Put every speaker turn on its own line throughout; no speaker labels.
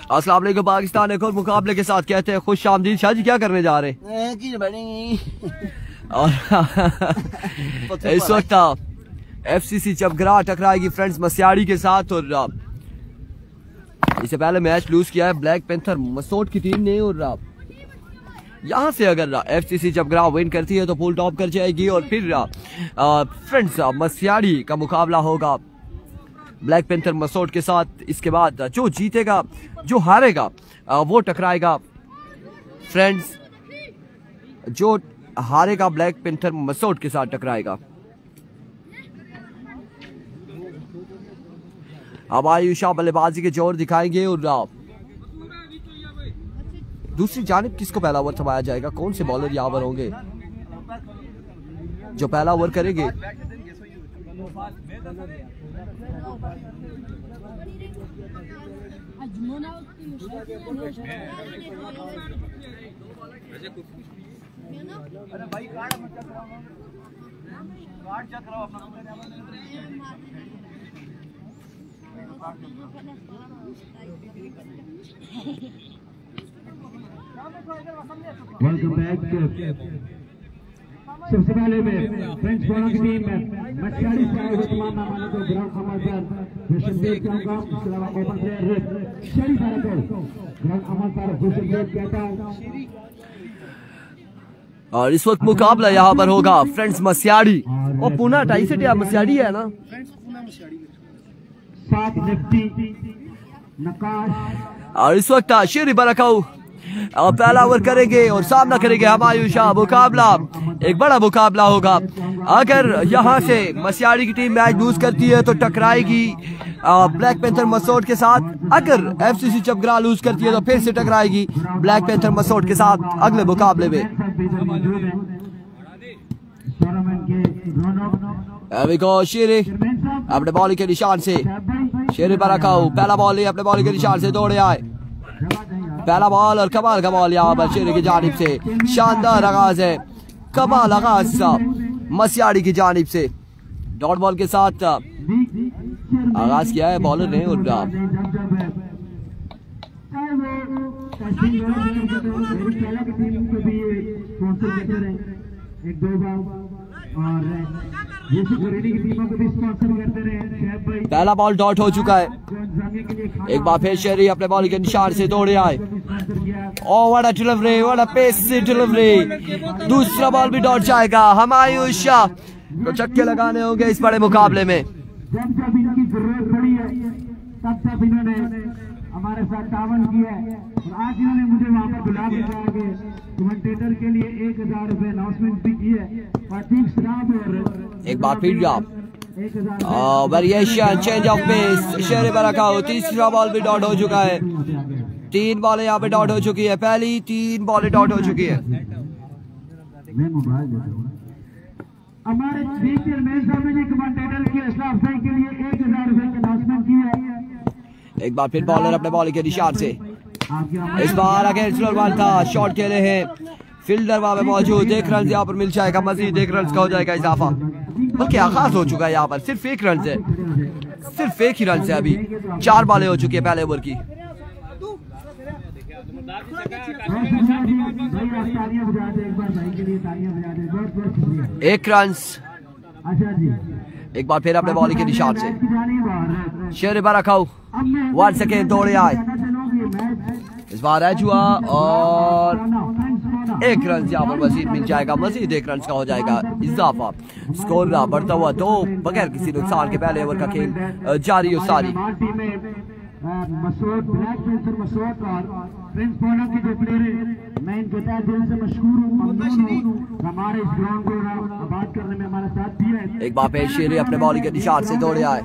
अस्सलाम वालेकुम पाकिस्तान एक और मुकाबले के साथ कहते हैं खुश आमदीद। शाह जी क्या करने जा रहे हैं? और इस वक्त FCC चपगरा टकराएगी फ्रेंड्स मस्याड़ी के साथ। और इससे पहले मैच लूज किया है ब्लैक पैंथर मसोट की टीम ने। और यहाँ से अगर FCC चपगरा विन करती है तो पूल टॉप कर जाएगी। और फिर फ्रेंड्स मस्याड़ी का मुकाबला होगा ब्लैक पैंथर मसोट के साथ। इसके बाद जो जीतेगा जो हारेगा वो टकराएगा फ्रेंड्स, जो हारेगा ब्लैक पैंथर मसोट के साथ टकराएगा। अब आयुषा बल्लेबाजी के जोर दिखाएंगे। और दूसरी जानिब किसको पहला ओवर थमाया जाएगा? कौन से बॉलर यहाँ पर होंगे जो पहला ओवर करेंगे?
Welcome back. सबसे पहले में फ्रेंच बॉलर की टीम में मस्याड़ी से आए हुए तमाम मेहमानों को ग्राउंड कमाल पर खुशमदीद कहूंगा। इसके अलावा ओपन प्लेयर शरीफ को ग्राउंड कमाल पर खुशमदीद कहता हूं।
और इस वक्त मुकाबला यहाँ पर होगा फ्रेंड्स मस्याड़ी और पूना टाई से मस्याड़ी है ना।
सात निफ्टी नकाश
और इस वक्त शेरी बरकाऊ और पहला ओवर करेंगे और सामना करेंगे हमायूं शाह। मुकाबला एक बड़ा मुकाबला होगा। अगर यहाँ से मस्याड़ी की टीम मैच लूज करती है तो टकराएगी ब्लैक पैंथर मसोट के साथ। अगर FCC चपगरा लूज करती है तो फिर से टकराएगी ब्लैक पैंथर मसोट के साथ अगले मुकाबले में। शेरी अपने बॉलिंग के निशान से शेरी बरकाऊ पहला बॉल अपने बॉलिंग के निशान से दौड़े आए। पहला बॉल और कमाल का बॉल यहाँ पर शेरी की जानिब से। शानदार आगाज है, कमाल आगाज मस्याड़ी की जानिब से। डॉट बॉल के साथ आगाज किया है बॉलर ने। और पहला बॉल डॉट हो चुका है। एक बार फिर शेरी अपने बॉल के निशान से दौड़े आए। Oh what a delivery, what a pace delivery. दूसरा बॉल भी डॉट जाएगा। हमायूं शाह तो छक्के लगाने होंगे इस बड़े मुकाबले में।
जब इनकी जरूरत पड़ी है तब इन्होंने हमारे साथ तावन किया है। और आज इन्होंने मुझे वहां पर बुला के कमेंटेटर के लिए 1000 रुपए अनाउंसमेंट भी की है।
एक बार फिर वेरिएशन चेंज ऑफ पेस शेरी बरकाऊ। तीसरा बॉल भी डॉट हो चुका है। 3 बॉलें यहाँ पे डॉट हो चुकी है। पहली 3 बॉलें डॉट हो चुकी है।
हमारे चेयरमैन साहब ने कमेंटेटर की हौसला अफजाई के लिए 1000 रुपए की अनाउंसमेंट की है।
एक बार फिर बॉलर अपने बॉलिंग के निशान से। इस बार अगेंस्ट बॉल था, शॉट खेले हैं फील्डर वहां पे मौजूद। 1 रन यहाँ पर मिल जाएगा, मजीद 1 रन का हो जाएगा इजाफा। बल्कि आगाज हो चुका है यहाँ पर। सिर्फ 1 रन से, सिर्फ 1 ही रन से अभी 4 बॉलें हो चुकी है पहले ओवर की। 1 रन। एक बार फिर अपने बॉलिंग के निशान से शेरी बरकाऊ वंस अगेन दौड़े आए। इस बार एज हुआ और 1 रन यहाँ पर मजीद मिल जाएगा। मजीद 1 रन का हो जाएगा इजाफा। स्कोर बढ़ता हुआ 2 बगैर किसी नुकसान के पहले ओवर का खेल जारी और सारी।
मसोट ब्लैक पैंथर मसोट और फ्रेंच बॉलर के जो प्लेयर हैं मैं इनके तहे दिल से मशहूर हूँ, ममनून हूँ। हमारे इस ग्राउंड को आबाद करने में हमारा साथ दिया है।
एक बार फिर शेरी अपने बॉलिंग के निशान से दौड़े आए।
और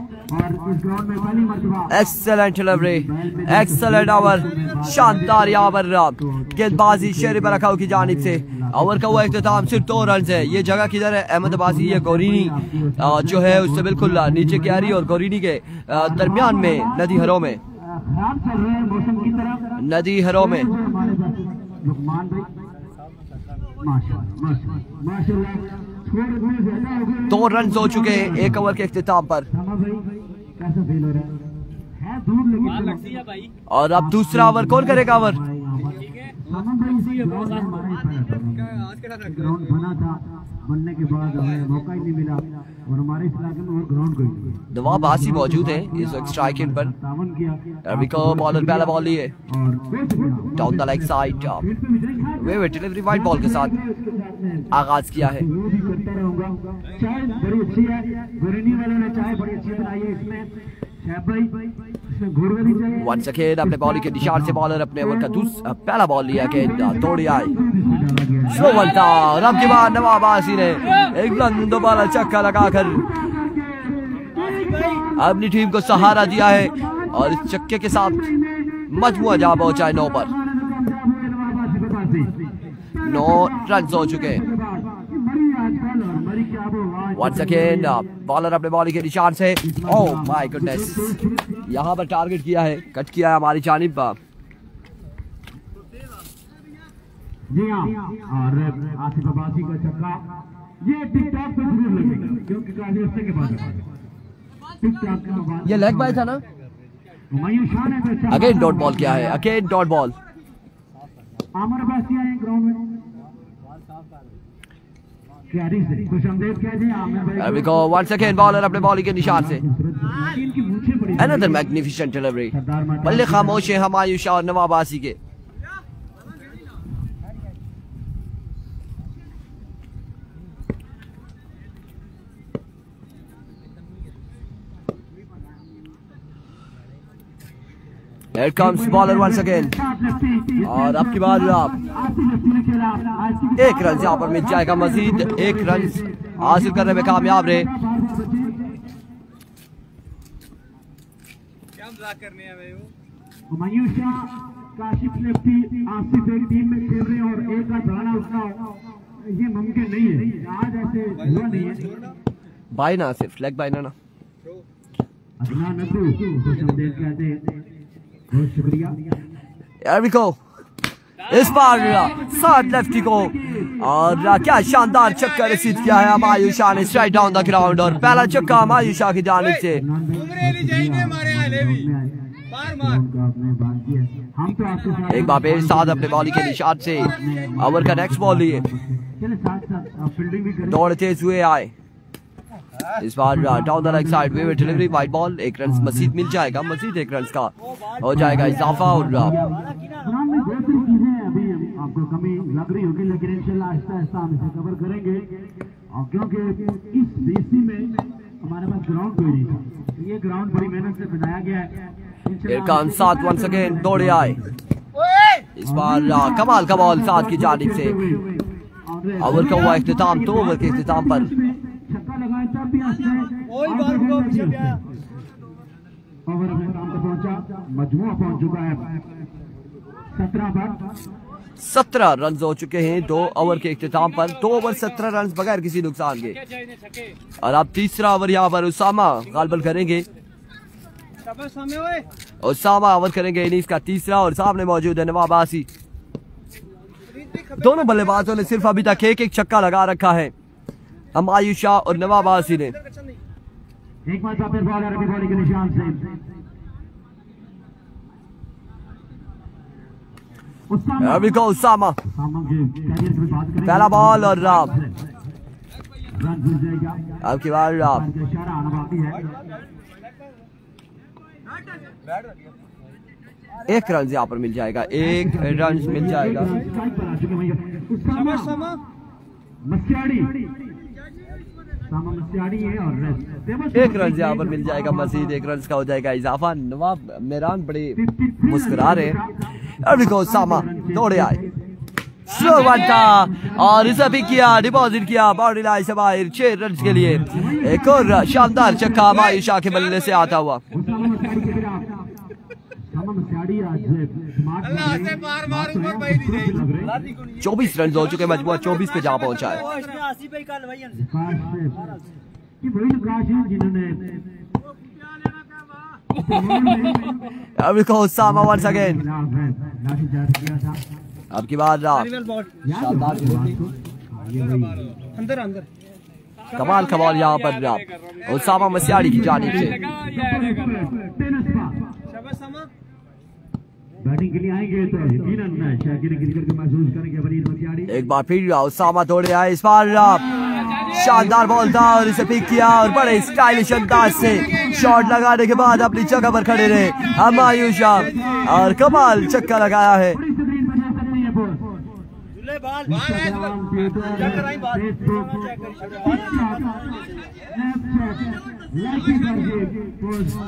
इस ग्राउंड में पहली मर्तबा
एक्सेलेंट डिलीवरी, एक्सेलेंट ओवर। शानदार यहाँ पर गेंदबाजी शेरी बरकाऊ की जानिब से। ओवर का हुआ इख्तिताम सिर्फ 2 रन है। ये जगह किधर है? अहमदाबादी या गोरीनी जो है उससे बिल्कुल नीचे क्यारी और गोरीनी के दरमियान में नदी हरों में। नदी हरों में
2
रन हो चुके हैं 1 ओवर के इख्तिताम पर।
है दूर लेकिन
और अब दूसरा ओवर कौन करेगा ओवर?
ग्राउंड बना था, बनने के बाद हमें मौका ही नहीं मिला और हमारे इस इलाके में और ग्राउंड कोई
नवाब आसी मौजूद है इस वक्त स्ट्राइकिंग पर। बॉलर पहला बॉल लिए down the leg side, way delivery wide ball के साथ आगाज किया है।
बड़ी अच्छी है, वालों ने चाय बड़ी अच्छी बनाई है इसमें।
वंस अगेन अपने बॉलिंग के निशान से बॉलर अपने ओवर का पहला बॉल लिया के तोड़ी आई, स्लो बॉल था और अब के बाद नवाब आसी ने एक बुलंद वाला छक्का लगाकर अपनी टीम को सहारा दिया है और इस छक्के के साथ मजमुआ जा पहुंचा है 9 पर। 9 रन हो चुके। वंस अगेन बॉलर अपने बॉलिंग के निशान से, ओह माय गुडनेस, यहाँ पर टारगेट किया है, कट किया है हमारी जानिब।
जी हाँ, और आसिफ अब्बासी का छक्का ये टिकटॉक पे जरूर लगेगा क्योंकि काफी अर्से के बाद टिकटॉक का बाद
ये लेग बाय था ना।
हुमायूं शाह ने
अगेन डॉट बॉल किया है, अगेन डॉट बॉल।
आमर अब्बासी आए ग्राउंड में
once again बॉलर अपने बॉलिंग के निशान से, another magnificent delivery, बल्ले खामोश है हुमायूं शाह और नवाब आसी के। Here comes bowler once again, और अब की बार एक रन यहाँ पर मिल जाएगा, मजीद एक रन हासिल करने में कामयाब रहे।
हुमायूं शाह, काशिफ लेफ्टी, आसिफ एक टीम में खेल रहे हैं और एक का दाना उठना ये मुमकिन नहीं है, आज ऐसे हुआ नहीं है।
बाय ना सिर्फ लेग बाय ना
अदनान नदू खुशमदेद कहते हैं, बहुत शुक्रिया।
Here we go, इस बार साथ लेफ्टी को और क्या शानदार छक्का रिसीव किया है हुमायूं शाह ने स्ट्राइट डाउन द ग्राउंड, और पहला छक्का हुमायूं शाह की जानिब से। एक बार फिर साथ अपने बॉलिंग के निशान से ओवर का नेक्स्ट बॉल लिए, दौड़ तेज हुए आए, इस बार down the leg side way delivery wide ball. एक रन मजीद मिल जाएगा, मजीद एक रन का हो जाएगा इजाफा। और
अभी आपको कमी लग रही होगी लेकिन इंशाल्लाह आहिस्ता आहिस्ता हम इसे कवर करेंगे, और क्योंकि इस डीसी में हमारे पास ग्राउंड कोई नहीं था, ये ग्राउंड बड़ी मेहनत से बनाया गया है।
साथ वंस अगेन दौड़े आए, इस बार कमाल का बॉल साथ की जानिब से। ओवर का हुआ इख्तिताम, 2 ओवर के इख्तिताम पर
मजमुआ पहुंच चुका है
17 रन हो चुके हैं 2 ओवर के इख्तिताम पर। 2 ओवर 17 रन बगैर किसी नुकसान के। और अब तीसरा ओवर यहाँ पर उसामा गालबन करेंगे, उसामा ओवर करेंगे इनिंग्स का तीसरा, और सामने मौजूद है नवाब आसी। दोनों बल्लेबाजों ने सिर्फ अभी तक एक छक्का लगा रखा है, हुमायूं शाह और नवाब आसी ने।
एक बार फिर बॉलर अभी बॉलिंग के निशान से
उसामा, पहला बॉल और अब की बार एक रन यहाँ पर मिल जाएगा, एक रन मिल जाएगा। एक रन यहाँ पर मिल जाएगा, मजीद एक रन का हो जाएगा इजाफा। नवाब मेहरान बड़े मुस्कुरा रहे हैं। सामा दौड़े आए, स्लो वन था और इसे भी किया, डिपॉजिट किया बाउंड्री लाइन से बाहर 6 रन के लिए। एक और शानदार छक्का हुमायूं शाह के बल्ले से आता हुआ। 24 रन हो चुके, मजमूआ 24 पे जा पहुंचा है। अब देखो उसामा वंस अगेन, अब की बार शानदार अंदर अंदर कमाल कमाल यहाँ पर उसामा मस्याड़ी की जानिब से।
बैटिंग के लिए आएंगे तो यकीनन शाकिर क्रिकेट को महसूस करेंगे वरीद मस्याड़ी।
एक बार फिर उसामा दौड़े आए, इस बार शानदार बॉल था और इसे पिक किया और बड़े स्टाइलिश अंदाज से शॉट लगाने के बाद अपनी जगह पर खड़े रहे हमायूं शाह और कमाल छक्का लगाया है।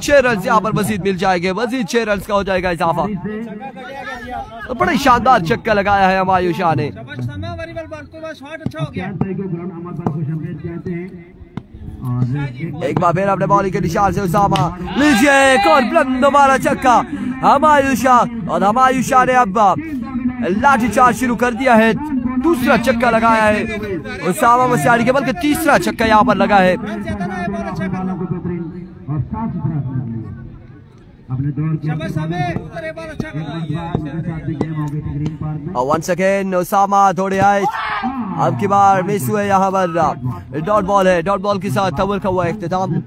छह रन यहाँ पर मजीद मिल जाएंगे, मजीद 6 रन का हो जाएगा इजाफा। तो बड़े शानदार छक्का लगाया है हमायूं शाह ने। एक बार फिर अपने बॉलिंग के निशान से उसामा लीजिए एक और बुलंद दोबारा छक्का हमायूं शाह और हमायूं शाह ने अब लाठी चार्ज शुरू कर दिया है। दूसरा छक्का लगाया है उसामा मस्याड़ी के, बल्कि तीसरा छक्का यहाँ पर लगा है। और वंस अगेन उसामा दौड़े आए, अब की बार मिस हुए यहाँ पर डॉट बॉल है, डॉट बॉल के साथ ओवर का हुआ इख्तिताम।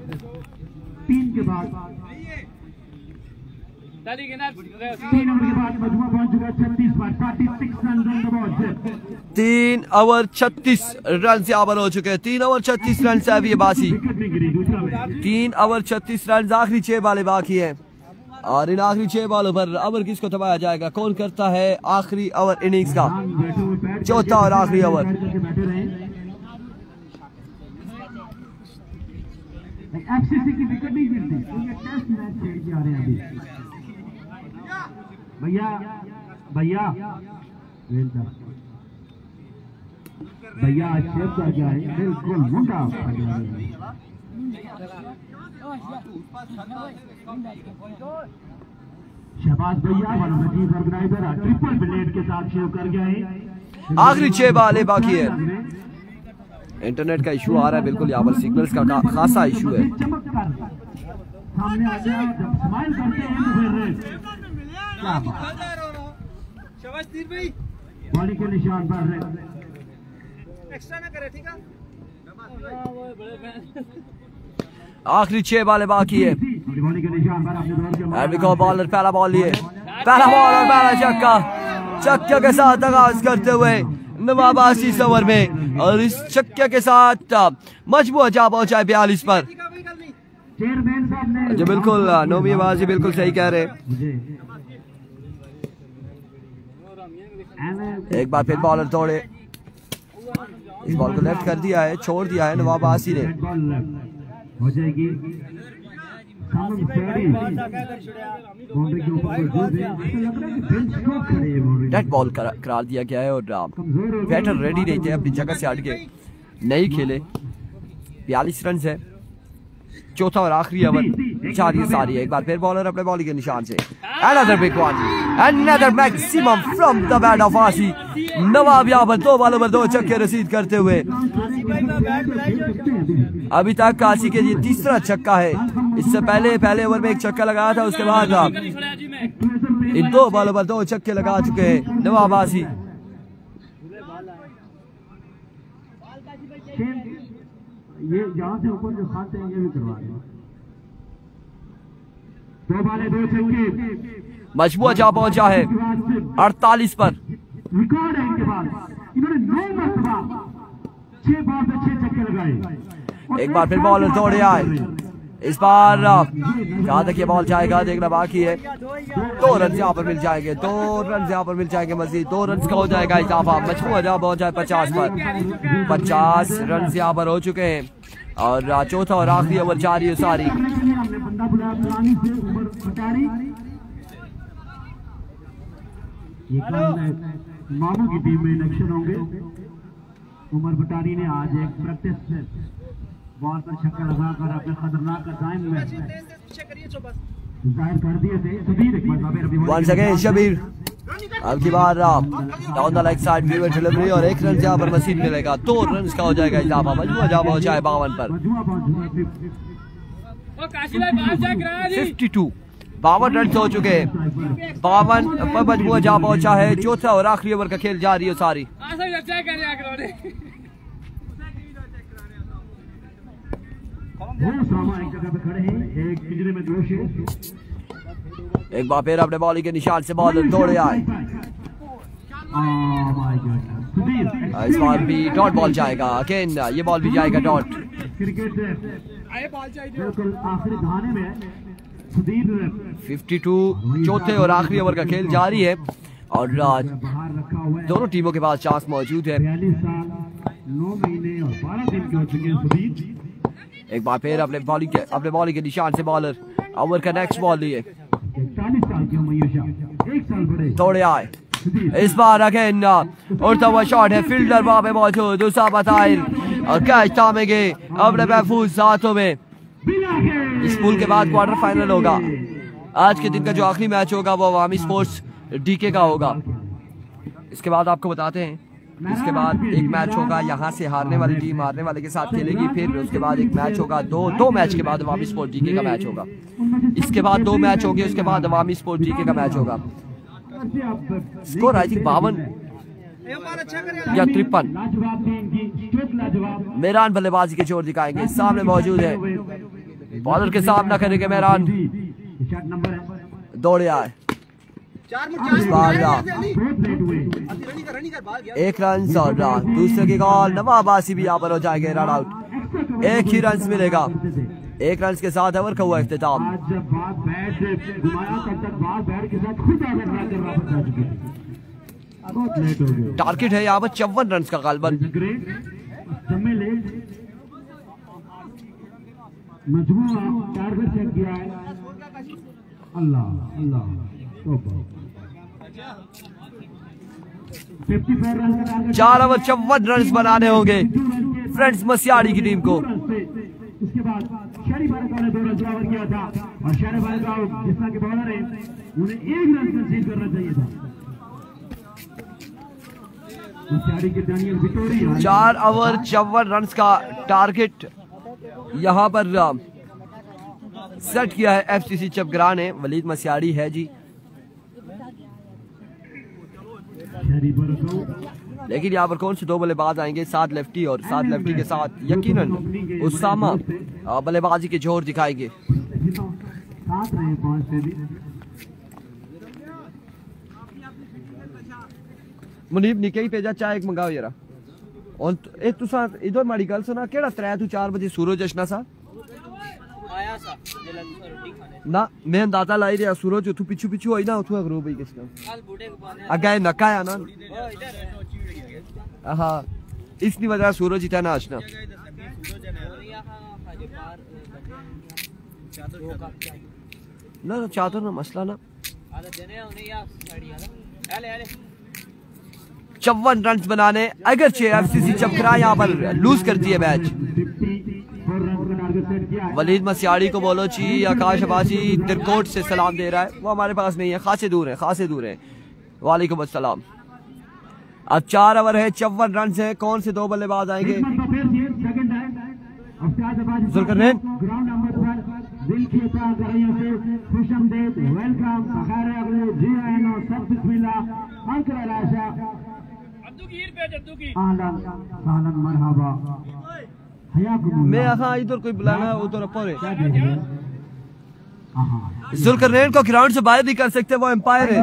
3 ओवर 36 रन यहाँ पर हो चुके हैं। 3 ओवर 36 रन से अभी बासी, 3 ओवर 36 रन, आखिरी 6 बालें बाकी है और इन आखिरी 6 बॉलों पर ओवर किसको थमाया जाएगा, कौन करता है आखिरी ओवर इनिंग्स का चौथा और आखिरी ओवर।
एफसीसी की विकेट नहीं गिरती, टेस्ट मैच खेल के आ रहे हैं अभी। भैया भैया भैया शेप का क्या है, बिल्कुल मुंडा शहबाज भैया ऑर्गेनाइजर ट्रिपल ब्लेड के साथ शेव कर गए।
आखिरी 6 बालें बाकी है। इंटरनेट का इशू आ रहा है, बिल्कुल यहाँ पर सिग्नल्स का खासा इशू है।
सामने आ जाए जब स्माइल करते हैं तो फिर बॉडी के निशान पर
एक्स्ट्रा ना करे, ठीक है।
आखिरी 6 बालें बाकी है।
बॉडी के निशान पर
बॉलर पहला बॉल लिए, पहला बॉल और पहला छक्का, छक्के के साथ आगाज करते हुए नवाब आशीष ओवर में और इस छक्के के साथ मजबूत जा पहुंचा है 42 पर। जी बिल्कुल नोमी आवाज बिल्कुल सही कह रहे। एक बार फिर बॉलर तोड़े, इस बॉल को लेफ्ट कर दिया है, छोड़ दिया है नवाब आसी ने।
हो जाएगी
डेड बॉल करार दिया गया है और बैटर रेडी नहीं थे, अपनी जगह से हट के नहीं खेले। 42 रन है, चौथा और आखिरी ओवर जारी सारी है। एक बार फिर बॉलर अपने बॉलिंग के निशान से, another big one, another maximum from the bat of आशी। नवाब यहाँ पर 2 बॉलों पर 2 छक्के रसीद करते हुए अभी तक आशी के लिए तीसरा छक्का है। इससे पहले ओवर में एक छक्का लगाया था, उसके बाद इन 2 बॉलों पर 2 छक्के लगा चुके हैं नवाब आशी।
ये जहाँ से ऊपर जो खाते हैं ये भी करवा रहे हैं। 2 बालें 2 छक्के,
मजबूत जा पहुंचा है 48 पर।
रिकॉर्ड है इनके पास, इन्होंने 9 मरतबा 6 बॉल पे 6 छक्के लगाए।
एक बार फिर बॉलर दौड़े आए, इस बार जहाँ तक ये बॉल जाएगा देखना बाकी है। 2 रन यहाँ पर मिल जाएंगे, 2 रन यहाँ पर मिल जाएंगे, मजीद 2 रन का हो जाएगा इजाफा। मजबूत जा पहुंचा है 50 पर। 50 रन यहाँ पर हो चुके हैं और चौथा और आखिरी ओवर जारी है सारी।
मामू की टीम में इलेक्शन होंगे। उमर बटारी ने आज एक प्रैक्टिस बॉल पर छक्का लगाकर अपने खतरनाक टाइम में जाहिर कर दिए थे।
वंस अगेन शबीर, अब की बार down the leg side field delivery और 1 रन यहाँ पर मसीद मिलेगा। 2 रन का हो जाएगा इजाफा। मजबूत जा पहुंचा है 52 पर। 52 रन हो चुके हैं। 52 पर मजबूत जा पहुंचा है। चौथा और आखिरी ओवर का खेल जारी है सारी।
वो सामान एक जगह पे खड़े हैं, एक पिंजरे में दो शेर।
एक बार फिर अपने बॉलिंग के निशान से बॉलर दौड़े आए। इस बार भी डॉट बॉल जाएगा, अगेन ये बॉल भी जाएगा डॉट।
क्रिकेट बिल्कुल आखिरी दहाने में
52 चौथे और आखिरी ओवर का खेल जारी है और
बाहर रखा हुआ है।
दोनों टीमों के पास चांस मौजूद है।
42 साल 9 महीने और 12 दिन के हो चुके हैं सुधीर।
एक बार फिर अपने बॉलिंग के निशान से बॉलर ओवर का नेक्स्ट बॉल लिए
41 साल की मयूषा, 1 साल बड़े
दौड़े आए। इस बार अगेन उड़ता हुआ शॉट है, फील्डर वहां पे मौजूद, उसामा ताहिर और कैच थामेंगे अपने महफूज हाथों में। इस पूल के बाद क्वार्टर फाइनल होगा। आज के दिन का जो आखिरी मैच होगा वो अवामी स्पोर्ट्स डीके का होगा। इसके बाद आपको बताते हैं, इसके बाद एक मैच होगा, यहाँ से हारने वाली टीम हारने वाले के साथ खेलेगी। फिर उसके बाद एक मैच होगा, दो मैच के बाद अवामी स्पोर्ट्स डीके का मैच होगा। इसके बाद 2 मैच होंगे, उसके बाद अवामी स्पोर्ट्स डीके का मैच होगा। स्कोर आई थिंक 52 या 53। मेहरान बल्लेबाजी के जोर दिखाएंगे, सामने मौजूद है, बॉलर के सामना करेंगे मेहरान, दौड़े आए। इस बार 1 रन और दूसरे की कॉल, नवाब आसिफ भी यहाँ पर हो जाएंगे रन आउट। 1 ही रन मिलेगा, 1 रन के साथ ओवर का हुआ इख्तिताम। टारगेट है यहाँ पर 54 रन का गालबन।
अल्लाह अल्लाह
4 ओवर 54 रन बनाने होंगे फ्रेंड्स मसियाड़ी की टीम को।
उसके बाद शरीफ बारगाव ने 2 रन बराबर किया था और शरीफ बारगाव जिस तरह के बॉलर हैं उन्हें 1 रन कंसीड करना चाहिए था। मसियाड़ी के दानियल विटोरी
4 ओवर 54 रन का टारगेट यहाँ पर सेट किया है एफसीसी चपग्रा ने। वलीद मसियाड़ी है जी, लेकिन यहाँ पर कौन से 2 बल्लेबाज आएंगे, 7 लेफ्टी और 7 लेफ्टी के साथ यकीनन उसामा बल्लेबाजी के जोर दिखाएंगे। मुनीब निके ही भेजा, चाय एक मंगाओ जरा। और ए तुसा इधर माड़ी गल सुना, केड़ा 3-4 बजे सूरज अशना सा आया सा ना, मैं अंदाजा लाई रहा सूरज उठू पिछू पिछू होई ना, उठू अगरो भाई किसका अगे नकाया ना। हाँ, इसनी वजह सूरज ही था ना अशना। ना चादर ना मसला ना। 54 रन बनाने, अगर एफसीसी चपकरा यहाँ पर लूज करती है मैच। वलीद मसियाड़ी को बोलो ची आकाश अबासी तिरकोट से सलाम दे रहा है, वो हमारे पास नहीं है, खासे दूर है। वालेकुम अस्सलाम। अब 4 ओवर है, 54 रन है, कौन से 2 बल्लेबाज आएंगे? जुल्करनैन मैं यहाँ इधर कोई बुलाना उधर अपर है। जुल्करनैन को ग्राउंड से बाहर नहीं कर सकते, वो एम्पायर है।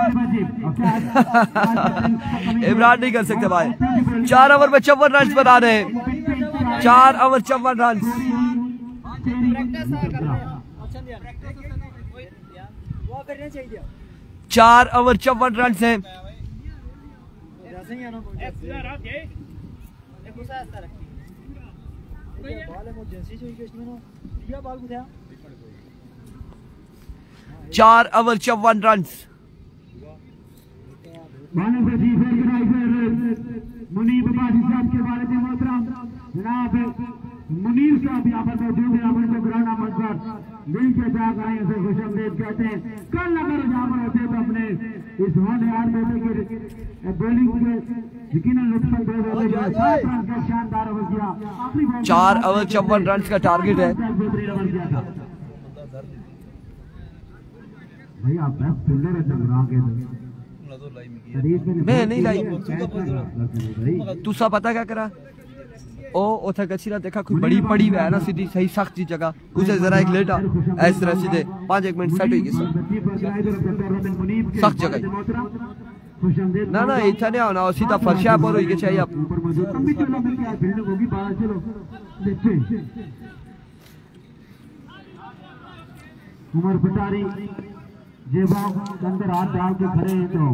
इमरान नहीं कर सकते भाई। 4 ओवर में 54 रन बना रहे हैं, 4 ओवर 54 रन। 4 ओवर 54 रन हैं। चार ओवर 54 रन।
मुनीब अब्बासी साहब के बारे में मोहतरम जनाब मुनीर साहब यहाँ पर मौजूद है। यहाँ पर ग्राउंड आमद पर दिल के साथ आए से खुशआमदीद कहते हैं। कल अगर यहाँ पर होते तो अपने इस होनहार बेटे की बॉलिंग के यकीनन लुत्फ शानदार ओवर किया।
4 ओवर 54 रन का टारगेट है।
भाई आप बेस्ट फील्डर है चमरा के,
मैं नहीं लाई। तू सब पता क्या करा, ओ उथे कच्ची ना देखा कोई बड़ी पड़ी है ना सीधी सही सख्त जी जगह उसे जरा एक लेटा इस तरह सीधे 5-1 मिनट सेट होगी सख्त जगह ना ना इतना नहीं आना सीधा फर्शा पर होगी चाहिए अब
उमर पटारी जे बाग अंदर हाथ डाल के खड़े हैं तो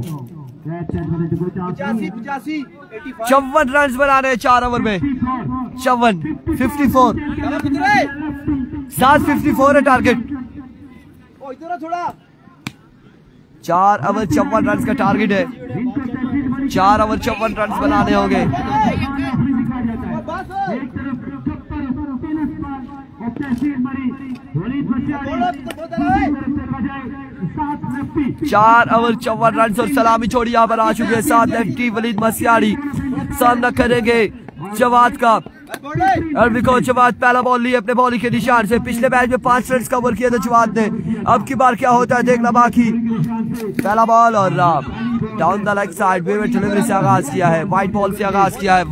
54 रन बना रहे 4 ओवर में 54 754 है टारगेट 4 ओवर 54 रन का टारगेट है 4 ओवर 54 रन बनाने होंगे चार ओवर 54 रन और सलामी छोड़ी यहाँ पर आ चुके हैं 7 लेफ्टी वलीद मसियाड़ी सामना करेंगे जवाद का और देखो जवाद पहला बॉल लिए अपने बॉलिंग के निशान से पिछले मैच में 5 रन कवर किया था जवाद ने अब की बार क्या होता है देखना बाकी पहला बॉल और down the leg side way delivery से आगाज किया है वाइट बॉल से आगाज किया है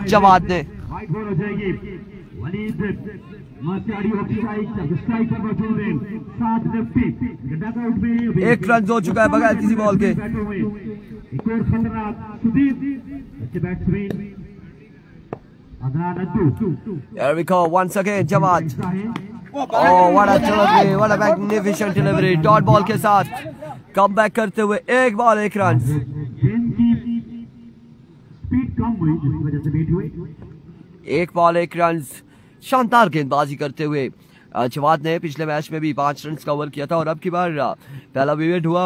जवाद ने एक रन हो चुका है बगैर किसी बॉल के Here we go once again Jawad. Oh what a delivery, what a magnificent delivery. Dot ball के साथ कम बैक करते हुए एक बॉल 1 रन
स्पीड कम हुई जिसकी वजह से बेट हुए
1 बॉल 1 रन शानदार गेंदबाजी करते हुए जवाद ने पिछले मैच में भी 5 रन कवर किया था और अब की बार पहला विकेट हुआ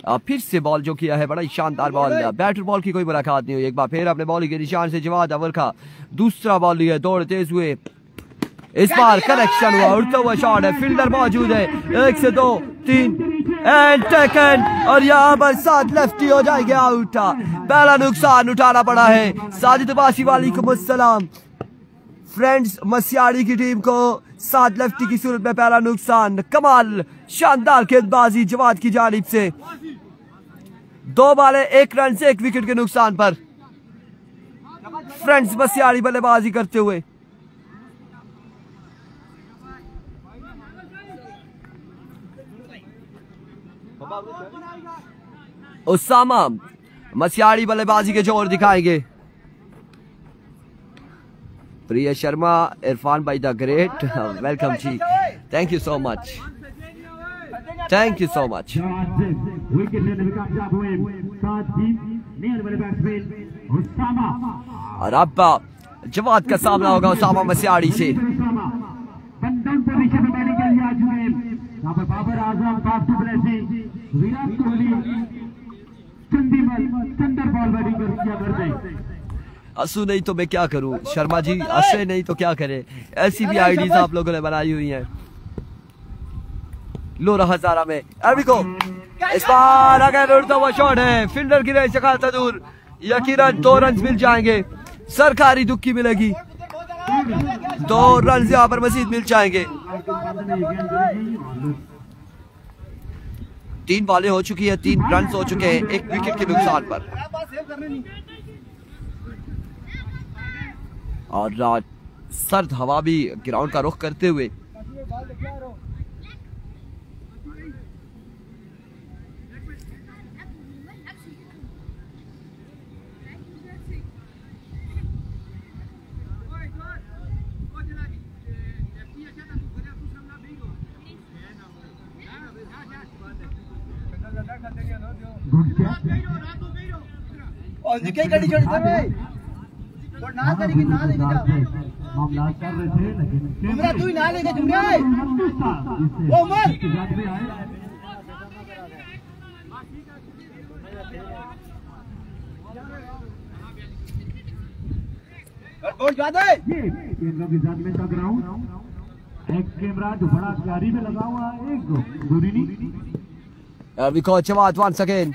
और फिर से बॉल जो किया है बड़ा ही शानदार बॉल बैटर बॉल की कोई मुलाकात नहीं हुई एक बार फिर अपने बॉलिंग के निशान से जवाद ओवर का दूसरा बॉल लिया दौड़ तेज हुए इस बार कनेक्शन हुआ उड़ता हुआ शॉट है फील्डर मौजूद है 1 से 2 3 एंड टेकन और यहाँ पर 7 लेफ्टी हो जाएंगे आउट पहला नुकसान उठाना पड़ा है साजिद अब्बासी वालेकुम अस्सलाम फ्रेंड्स मसियाड़ी की टीम को 7 लेफ्टी की सूरत में पहला नुकसान कमाल शानदार गेंदबाजी जवाद की जानिब से 2 बॉल 1 रन से 1 विकेट के नुकसान पर फ्रेंड्स मसियाड़ी बल्लेबाजी करते हुए उसामा मसियाड़ी बल्लेबाजी के जोर दिखाएंगे प्रिय शर्मा इरफान भाई द ग्रेट वेलकम जी thank you so much thank you so much और अब जवाद का सामना होगा उसामा मसियाड़ी से
बाबर आजम विराट कोहली चंदर बॉल बैटिंग करते
असू नहीं तो मैं क्या करूं शर्मा जी असे नहीं तो क्या करे ऐसी भी आईडीज आप लोगों ने बनाई हुई हैं लोरा हजारा में अभी को इस बार अगर उड़ता हुआ शॉट है फील्डर की रेंज से खासा दूर यकीनन 2 रन मिल जाएंगे सरकारी दुक्की मिलेगी 2 रन यहाँ पर मजीद मिल जाएंगे 3 बॉलें हो चुकी है 3 रन हो चुके हैं 1 विकेट के नुकसान पर और सर्द हवा भी ग्राउंड का रुख करते हुए
ना करेगी ना लेके जा
मामला कर रहे थे लेकिन
उमरा तू ही ना लेके जुड़े ओ उमर बहुत ज्यादा है
ये कैमरा की जात में का ग्राउंड एक कैमरा जो बड़ा क्यारी में लगा हुआ है एक दूरी नहीं
we call Jawad once again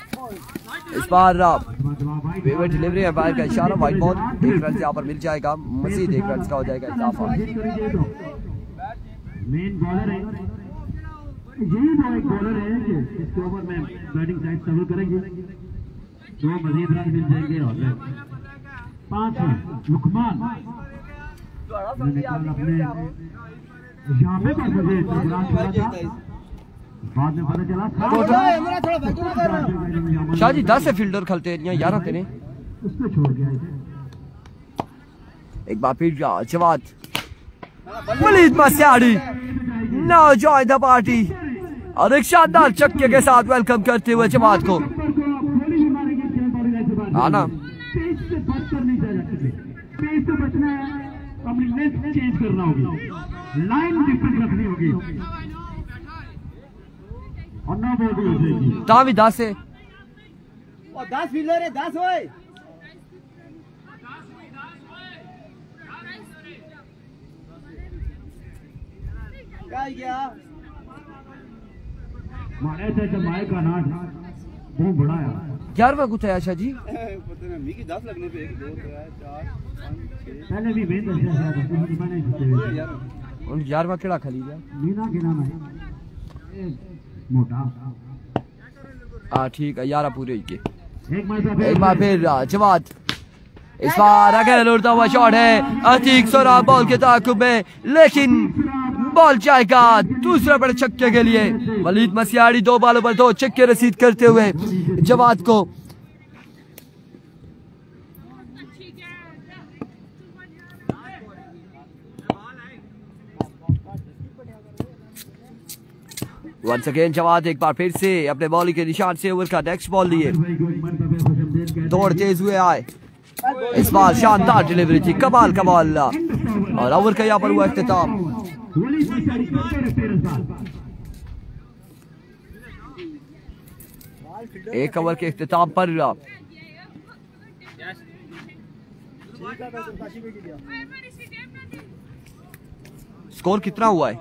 इस बार फेवरेट डिलीवरी है बाहर का इशारा वाइट बॉल 1 रन यहाँ पर मिल जाएगा मजीद 1 रन का हो जाएगा इजाफा
मेन बॉलर है यही तो एक बॉलर है कि इसके ओवर में बैटिंग साइड सर्व करेंगे 2 मजीद रन मिल जाएंगे और 5 रन लुकमान अपने यहाँ पे मुझे प्रोग्राम छोड़ा था, बाद में पता चला
शाह जी 10 से फील्डर खेलते हैं 11 तेरे
उसने छोड़ गया।
एक बार फिर जवाद वलीद मस्याड़ी नाउ जॉइन द पार्टी और एक शानदार छक्के के साथ वेलकम करते हुए जवाद को आना
बचना है, अपनी लेंथ चेंज करना होगी, लाइन डिफरेंट रखनी होगी और ना बोल हो जाएगी।
तावी 10 से
10 फील्डर है 10 होए क्या
मारे थे जमाए का नाट बहुत बड़ा है
11वां कुछ है आशा जी
पता नहीं मी की 10 लगने पे 1 2 3 4 5 6
पहले भी बेहतर से मैंने जीते
यार
उन 11वां केड़ा खली गया
मीना के नाम है मोटा
ठीक है 11 पूरे ही के
एक
बार फिर जवाद इस बार अगर उड़ता हुआ शॉट है अतीक सोरा बॉल के ताकुब में लेकिन बॉल जाएगा दूसरे बड़े छक्के के लिए। वलीद मस्याड़ी 2 बॉलों पर 2 छक्के रसीद करते हुए जवाद को वंस अगेन जवाद एक बार फिर से अपने बॉलिंग के निशान से ओवर का नेक्स्ट बॉल लिए दौड़ तेज हुए आए। इस बार शानदार डिलीवरी थी, कमाल का बॉल और ओवर का यहाँ पर हुआ इख्तिताम। एक ओवर के इख्तिताम पर स्कोर कितना हुआ है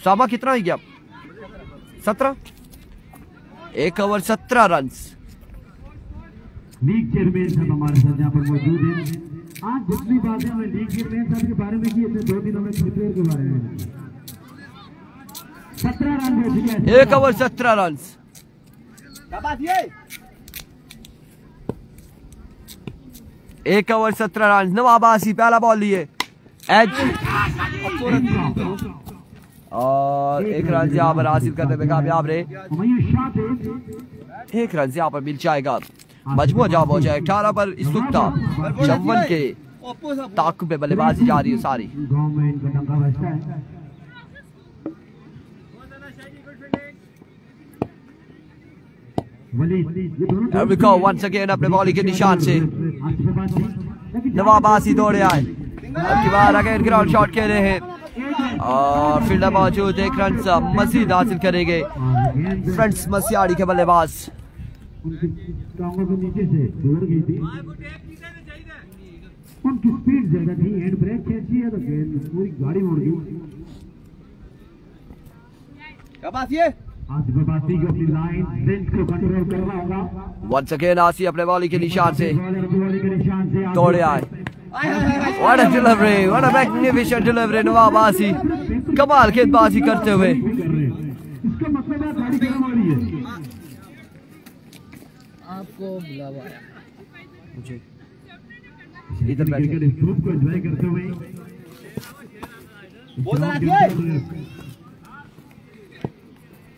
सामा कितना ही गया 17 एक ओवर 17 रन।
लीग चेयरमैन साहब हमारे साथ यहाँ पर मौजूद हैं। आज जितनी बातें हमें लीग चेयरमैन साहब के बारे में की थे 2 दिनों में क्रिकेट के बारे में 17 रन हो चुके हैं।
एक ओवर 17 रन। एक ओवर 17 रन। नवाब आसी पहला बॉल लिए एज और 1 रन यहाँ पर हासिल करने में कामयाब रहे। 1 रन यहाँ पर मिल जाएगा। मजबूत जवाब हो जाए 18 पर इस वक्त 54 के ताकुब पे बल्लेबाजी जा रही है सारी। वंस अगेन अपने बॉलिंग के निशान से नवाब आसी दौड़े आए। अब की बार अगेन ग्राउंड शॉट खेले हैं और फील्डर मौजूद 1 रन मजीद हासिल करेंगे फ्रेंड्स मस्याड़ी के बल्लेबाज।
उनकी टांगों के नीचे से दौड़ गई थी, उनकी स्पीड ज्यादा थी, हैंड ब्रेक खींची है तो गेंद पूरी गाड़ी उड़ गई। आज बबासी को अपनी लाइन रेंज को कंट्रोल करना होगा।
वंस अगेन आसी अपने बॉलिंग के निशान से दौड़े आए। What a delivery, what a magnificent delivery नवाब आसी कमाल गेंदबाजी करते हुए।
इसका मतलब है गाड़ी गर्म हो रही है।
आपको बुलावा
मुझे
इधर बैठकर इस ग्रुप को एंजॉय करते हुए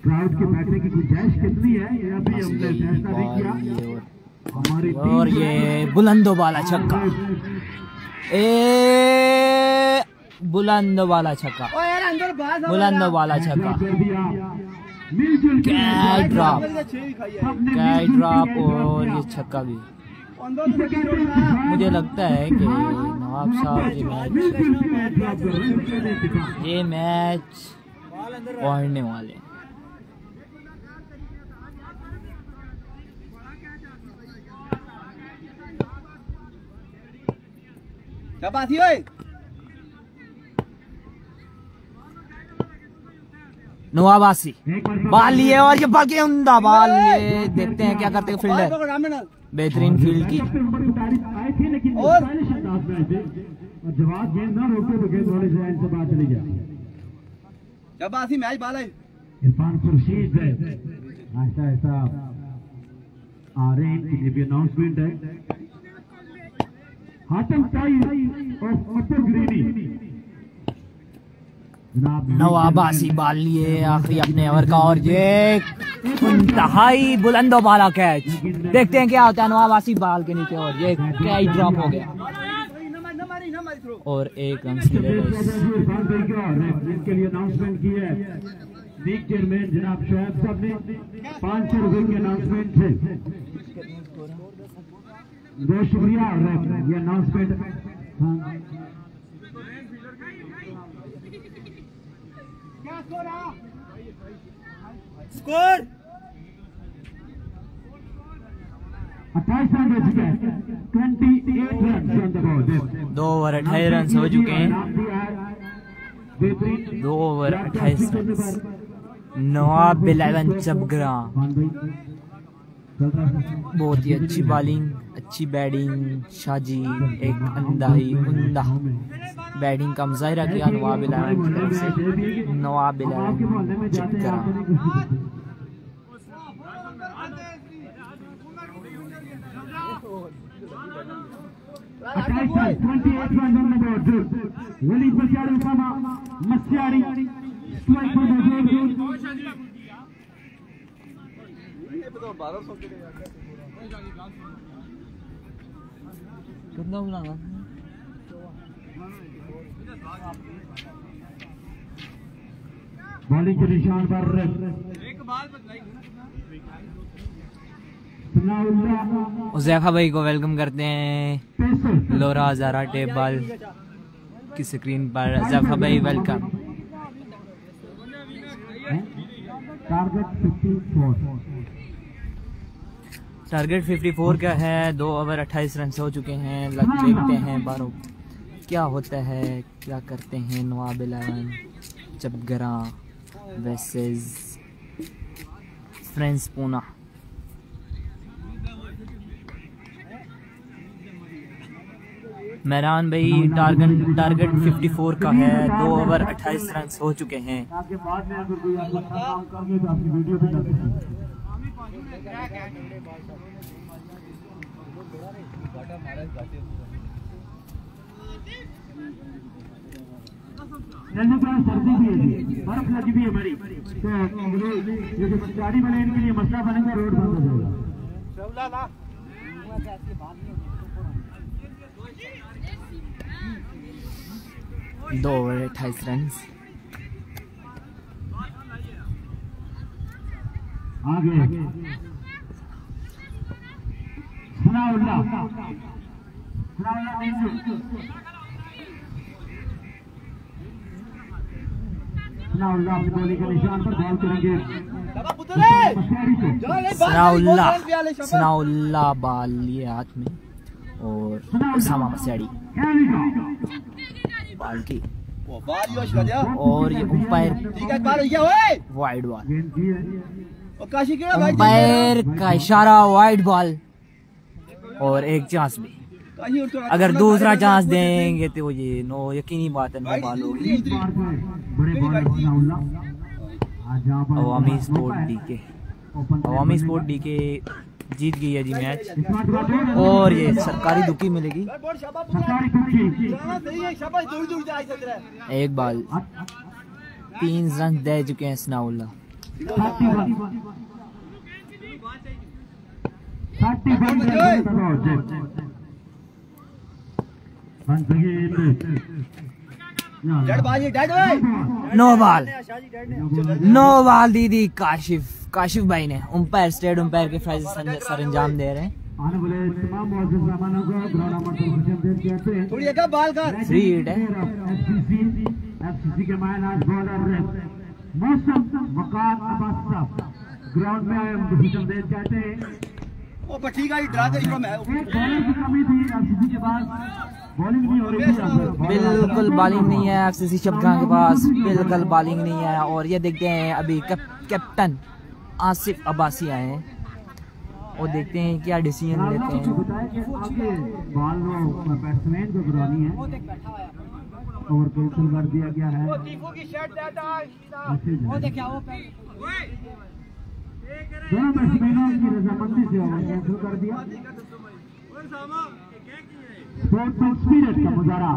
क्राउड के बैठने की गुंजाइश कितनी है ये अभी हमने फैसला नहीं किया। हमारी
और ये बुलंदो वाला छक्का बुलंदो वाला छक्का बुलंदो वाला छक्का कैच ड्रॉप और ये छक्का भी। मुझे लगता है कि नवाब साहब ये मैच पढ़ने वाले नवाबासी बाल लिए और ये बाकी उमदा बाल लिए। देखते हैं क्या करते हैं फील्डर। बेहतरीन फील्ड की
और जवाब गेंद ना रोके तो गेंद वाले से बात चली जाए।
मैच बाल है
इरफान खुर्शीद ऐसा ऐसा आ रहे हैं, इनकी भी अनाउंसमेंट है। हाटम टाई ऑफ अपर ग्रेनी।
नवाब आसी बाल लिए आखिरी अपने ओवर का और ये इंतहाई बुलंदो बाला कैच। देखते हैं क्या होता है नवाब आसी बाल के नीचे और ये कैच ड्रॉप हो गया और 1 रन के लिए
इनके लिए अनाउंसमेंट की है लीग चेयरमैन जनाब शोएब साहब ने 500 रुपए की अनाउंसमेंट है। बहुत शुक्रिया ये अनाउंसमेंट।
स्कोर
28 रन हो चुके हैं। 28 रन
2 ओवर 28 रन हो चुके हैं। 2 ओवर 28 रन। नवाब 11 चबगरा बहुत ही अच्छी बॉलिंग अच्छी बैटिंग। शाजी एक अंदाही उमदा बैटिंग का मुजाहिरा किया नवाब 11 की तरफ से। नवाब 11 चबगरा
वली बचार मस्यारी
कितना बुलाना
बॉलिंग के निशान पर
उज़ैफा भाई को वेलकम करते हैं लोरा हजारा टेप बॉल की स्क्रीन पर। उज़ैफा भाई वेलकम। टारगेट 54 का है। 2 ओवर 28 रन हो चुके हैं। देखते हैं 12 क्या होता है क्या करते हैं। नवाब 11 चबगरा वर्सेस फ्रेंड्स पूना। मेहरान भाई टारगेट 54 का है। 2 ओवर 28 रन हो चुके हैं।
सर्दी भी है बर्फ लगी भी है बड़ी तो ये जो गाड़ी बने इनके लिए मसला बनेगा रोड बंद हो जाएगा।
2 ओवर 28 रन।
आगे सनाउल्लाह अपनी बॉली के निशान पर बॉल करेंगे।
सनाउल्लाह बाल लिए हाथ में और उसामा मस्याड़ी बाल की और ये अंपायर वाइड बॉल। अंपायर का इशारा वाइड बॉल और एक चांस भी। अगर दूसरा चांस देंगे तो ये नो यकीनी बात है नो बॉल होगी। अवामी स्पोर्ट डीके जीत गई है जी मैच और ये सरकारी दुखी मिलेगी। एक बॉल 3 रन दे चुके हैं सनाउल्लाह। नो बॉल दीदी काशिफ भाई ने अंपायर स्टेट अंपायर के फैसले सर अंजाम दे रहे हैं।
आने वाले तमाम मौजूद मेहमानों को ग्राउंड नंबर 2 कहते हैं।
थोड़ी एक बाल कर
3 हिट है।
एफसीसी के मैच बॉलर मौसम वकार अब्बास साहब ग्राउंड में भूषण देव कहते हैं।
ओ पर ठीक है ड्रा दे मैं
बॉलिंग की कमी थी एफसीसी के पास बॉलिंग नहीं हो रही थी।
बिल्कुल बॉलिंग नहीं है एफसीसी चबगरा के पास बिल्कुल बॉलिंग नहीं है। और ये देखते हैं अभी कैप्टन आसिफ अब्बासी आए हैं और देखते हैं क्या डिसीजन लेते हैं।
बॉल बैट्समैन को गिरानी है और कैंसिल कर दिया गया है। दोनों बैट्समैनों की रजामंदी से ओवर कैंसिल कर दिया। स्पोर्ट्समैन स्पिरिट का मुजाहरा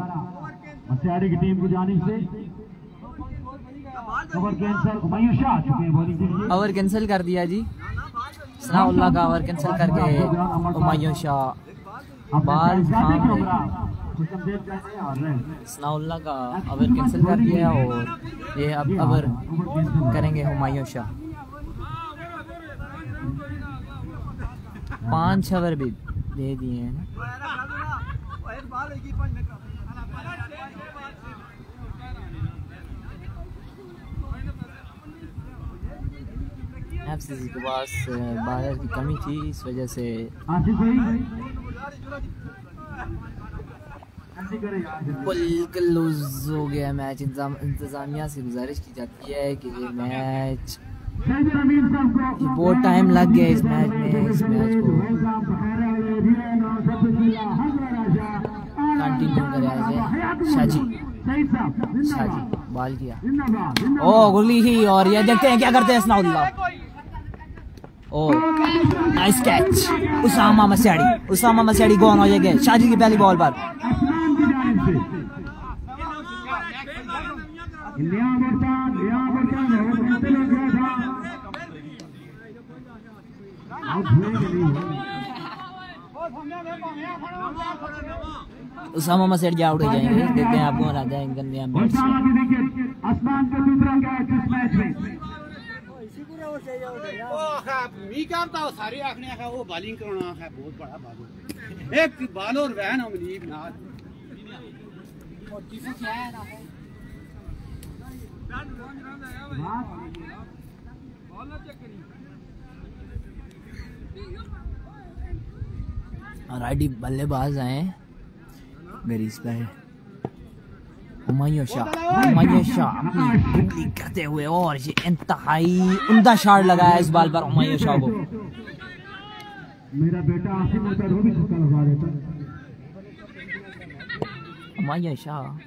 मसियाड़ी की टीम की जानिब से। ओवर कैंसिल, हुमायूं शाह आ चुके हैं बॉलिंग के लिए।
ओवर कैंसिल कर दिया जी, सनाउल्लाह का ओवर कैंसिल करके हुमायूं शाह बाल सनाउल्लाह का ओवर कैंसिल कर दिया और ये अब ओवर करेंगे हुमायूं शाह। 5 ओवर भी दे दिए हैं। एफसीसी के पास बॉलर की कमी थी, इस वजह से बिल्कुल लूज हो गया मैच। इंतजामिया से गुजारिश की जाती है कि ये मैच बहुत टाइम लग गया इस मैच में, इस मैच को कंटिन्यू कराया जाए। शाजी बॉल किया, ओ गुरली ही, और ये देखते हैं क्या करते हैं सनाउल्लाह। ओ नाइस कैच, उसामा मसियाड़ी गॉन हो जाएंगे शाजी की पहली बॉल पर। उसामा मसियाड़ी आउट हो जाएंगे, देखते हैं आपको आ जाए इनका नया मैच।
सारी आखने का वो बॉलिंग करना है, बहुत बड़ा बॉलर एक बॉल और वैन अमलीब नाल और किसी क्या है ना
राइडी बल्लेबाज आए मेरी इस पर हुमायूं शाह अपनी करते हुए, और ये इंतहाई उम्दा शॉट लगाया इस बॉल पर हुमायूं शाह को।
मेरा बेटा आसिम होता है, वो भी छक्का लगा देता।
हुमायूं शाह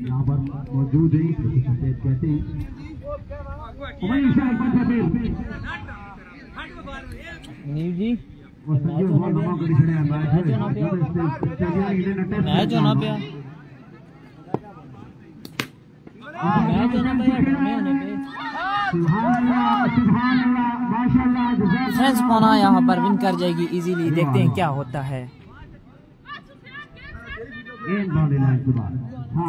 यहाँ पर मौजूद है, कहते हैं हुमायूं शाह
नीव जी
मैच
होना पे फ्रेंड्स पौना यहाँ पर विन कर जाएगी इजीली। देखते हैं क्या होता है,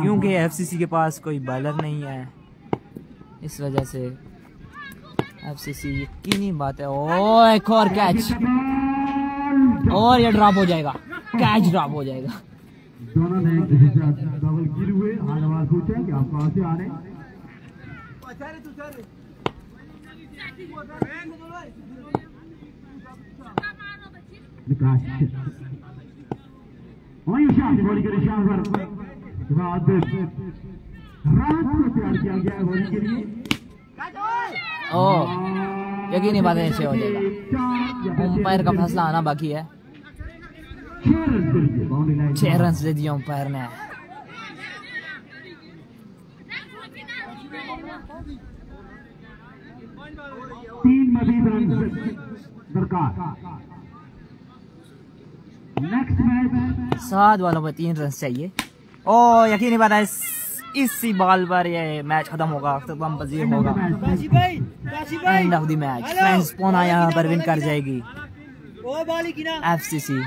क्योंकि एफसीसी के पास कोई बॉलर नहीं है, इस वजह से एफसीसी यकीनी बात है। ओ एक और कैच, और ये ड्रॉप हो जाएगा, कैच ड्रॉप हो जाएगा।
दोनों ने एक दूसरे से डबल गिर हुए, आवाज पूछा कि आप कहां से आ रहे हैं। हुमायूं शाह की बॉलिंग के निशान पर रात को तैयार किया गया है बॉलिंग के लिए।
ओ यकीनी बात है, ऐसे हो जाएगा। अंपायर का फैसला आना बाकी है। 6 रन दे दिए अंपायर ने।
तीन मजीद रन दरकार। नेक्स्ट मैच
7 वालों पर 3 रन चाहिए। ओ यकीनी बात है, इसी बॉल पर ये मैच खत्म होगा, खत्म पजीर होगा। End of the match. Friends पौना यहाँ पर विन कर जाएगी एफसीसी।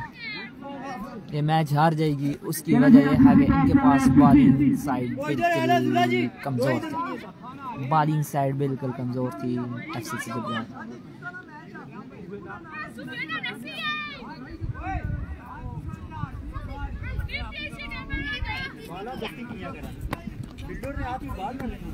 ये मैच हार जाएगी, उसकी वजह यह है कि इनके पास बॉलिंग साइड बिल्कुल कमजोर थी। बॉलिंग साइड बिल्कुल कमजोर थी एफसीसी के पास।
बिल्डर ने आप ही बात कर लेंगे।